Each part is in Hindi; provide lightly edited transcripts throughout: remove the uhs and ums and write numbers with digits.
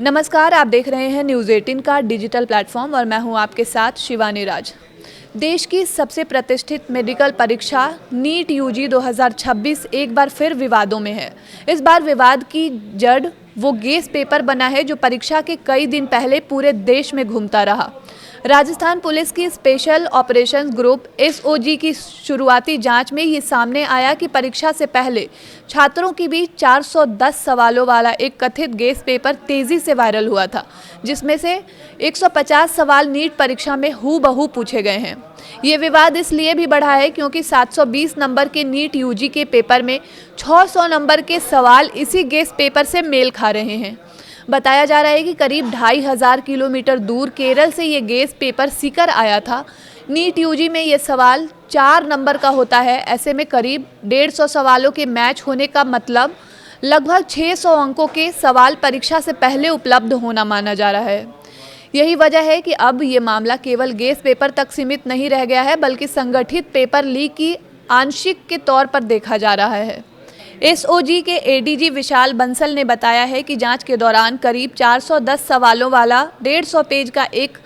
नमस्कार, आप देख रहे हैं न्यूज़ 18 का डिजिटल प्लेटफॉर्म और मैं हूं आपके साथ शिवानी राज। देश की सबसे प्रतिष्ठित मेडिकल परीक्षा नीट यूजी 2026 एक बार फिर विवादों में है। इस बार विवाद की जड़ वो गेस पेपर बना है जो परीक्षा के कई दिन पहले पूरे देश में घूमता रहा। राजस्थान पुलिस की स्पेशल ऑपरेशंस ग्रुप एसओजी की शुरुआती जांच में ये सामने आया कि परीक्षा से पहले छात्रों के बीच 410 सवालों वाला एक कथित गेस पेपर तेजी से वायरल हुआ था, जिसमें से 150 सवाल नीट परीक्षा में हूबहू पूछे गए हैं। ये विवाद इसलिए भी बढ़ा है क्योंकि 720 नंबर के नीट यूजी के पेपर में 600 नंबर के सवाल इसी गेस पेपर से मेल खा रहे हैं। बताया जा रहा है कि करीब 2500 किलोमीटर दूर केरल से ये गेस पेपर सीकर आया था। नीट यूजी में ये सवाल 4 नंबर का होता है। ऐसे में करीब 150 सवालों के मैच होने का मतलब लगभग 600 अंकों के सवाल परीक्षा से पहले उपलब्ध होना माना जा रहा है। यही वजह है कि अब ये मामला केवल गेस पेपर तक सीमित नहीं रह गया है, बल्कि संगठित पेपर लीक की आंशिक के तौर पर देखा जा रहा है। एसओजी के एडीजी विशाल बंसल ने बताया है कि जांच के दौरान करीब 410 सवालों वाला 150 पेज का एक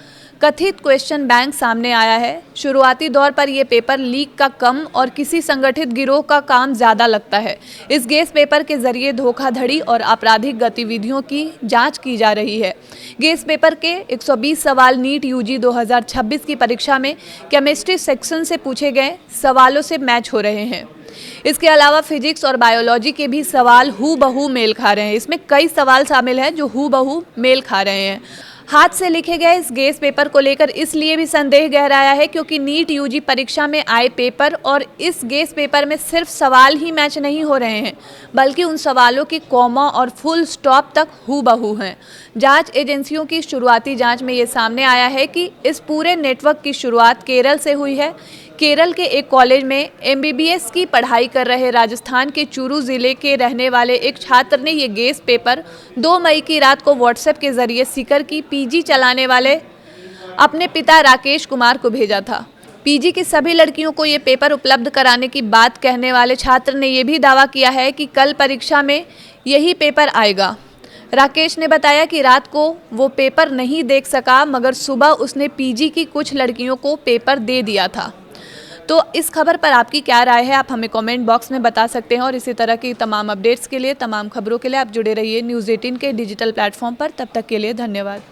कथित क्वेश्चन बैंक सामने आया है। शुरुआती दौर पर यह पेपर लीक का कम और किसी संगठित गिरोह का काम ज़्यादा लगता है। इस गेस पेपर के जरिए धोखाधड़ी और आपराधिक गतिविधियों की जांच की जा रही है। गेस पेपर के 120 सवाल नीट यूजी 2026 की परीक्षा में केमिस्ट्री सेक्शन से पूछे गए सवालों से मैच हो रहे हैं। इसके अलावा फिजिक्स और बायोलॉजी के भी सवाल हूबहू मेल खा रहे हैं। इसमें कई सवाल शामिल हैं जो हूबहू मेल खा रहे हैं। हाथ से लिखे गए इस गेस पेपर को लेकर इसलिए भी संदेह गहराया है क्योंकि नीट यूजी परीक्षा में आए पेपर और इस गेस पेपर में सिर्फ सवाल ही मैच नहीं हो रहे हैं, बल्कि उन सवालों के कॉमा और फुल स्टॉप तक हूबहू हैं। जांच एजेंसियों की शुरुआती जांच में ये सामने आया है कि इस पूरे नेटवर्क की शुरुआत केरल से हुई है। केरल के एक कॉलेज में एमबीबीएस की पढ़ाई कर रहे राजस्थान के चूरू जिले के रहने वाले एक छात्र ने ये गेस पेपर 2 मई की रात को व्हाट्सएप के जरिए सीकर की पीजी चलाने वाले अपने पिता राकेश कुमार को भेजा था। पीजी की सभी लड़कियों को ये पेपर उपलब्ध कराने की बात कहने वाले छात्र ने यह भी दावा किया है कि कल परीक्षा में यही पेपर आएगा। राकेश ने बताया कि रात को वो पेपर नहीं देख सका, मगर सुबह उसने पीजी की कुछ लड़कियों को पेपर दे दिया था। तो इस खबर पर आपकी क्या राय है, आप हमें कमेंट बॉक्स में बता सकते हैं। और इसी तरह की तमाम अपडेट्स के लिए, तमाम खबरों के लिए आप जुड़े रहिए न्यूज़ 18 के डिजिटल प्लेटफॉर्म पर। तब तक के लिए धन्यवाद।